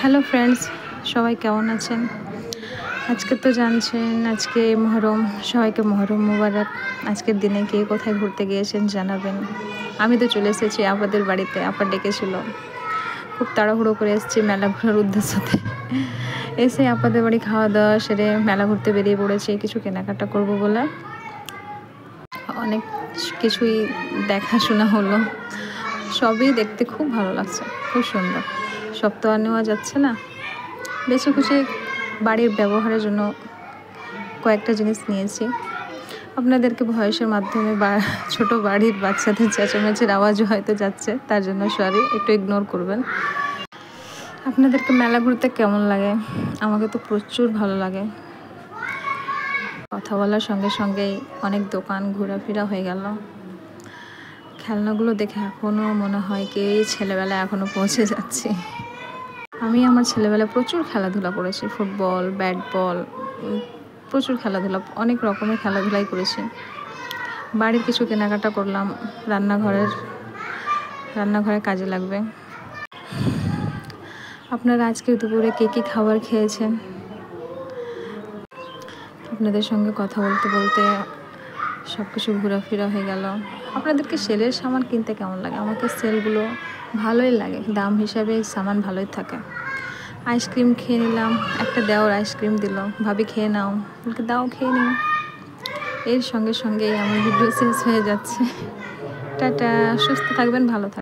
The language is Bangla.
হ্যালো ফ্রেন্ডস, সবাই কেমন আছেন? আজকে তো জানছেন আজকে মহরম, সবাইকে মহরম মুবারক। আজকের দিনে কে কোথায় ঘুরতে গিয়েছেন জানাবেন। আমি তো চলে এসেছি আপাদের বাড়িতে, আপা ডেকেছিল, খুব তাড়াহুড়ো করে এসেছি মেলা ঘোরার উদ্দেশ্যতে। এসে আপাদের বাড়ি খাওয়া দাওয়া সেরে মেলা ঘুরতে বেরিয়ে পড়েছি কিছু কেনাকাটা করব বলে। অনেক কিছুই দেখাশোনা হলো, সবই দেখতে খুব ভালো লাগছে, খুব সুন্দর। সব তো আর নেওয়া যাচ্ছে না, বেশি খুশি বাড়ির ব্যবহারের জন্য কয়েকটা জিনিস নিয়েছি। আপনাদেরকে ভয়েসের মাধ্যমে বা ছোট বাড়ির বাচ্চাদের চেঁচামেচির আওয়াজও হয়তো যাচ্ছে, তার জন্য সরি, একটু ইগনোর করবেন। আপনাদেরকে মেলা ঘুরতে কেমন লাগে? আমাকে তো প্রচুর ভালো লাগে। কথা বলার সঙ্গে সঙ্গেই অনেক দোকান ঘোরাফেরা হয়ে গেল। খেলনাগুলো দেখে এখনও মনে হয় কি ছেলেবেলায় এখনও পৌঁছে যাচ্ছি। আমি আমার ছেলেবেলায় প্রচুর খেলাধুলা করেছি, ফুটবল, ব্যাট বল, প্রচুর খেলাধুলা, অনেক রকমের খেলাধুলাই করেছি। বাড়ির কিছু কেনাকাটা করলাম, রান্নাঘরে কাজে লাগবে। আপনারা আজকে দুপুরে কী খাবার খেয়েছেন? আপনাদের সঙ্গে কথা বলতে বলতে সব কিছু ঘোরাফেরা হয়ে গেল। আপনাদেরকে সেলের সামান কিনতে কেমন লাগে? আমাকে সেলগুলো ভালোই লাগে, দাম হিসাবে সামান ভালোই থাকে। আইসক্রিম খেয়ে নিলাম, একটা দেওয়ার আইসক্রিম দিল, ভাবি খেয়ে নাও, বলকে দাও খেয়ে নিই। এর সঙ্গে সঙ্গেই আমার ভিডিও শেষ হয়ে যাচ্ছে। টাটা, সুস্থ থাকবেন, ভালো থাকবেন।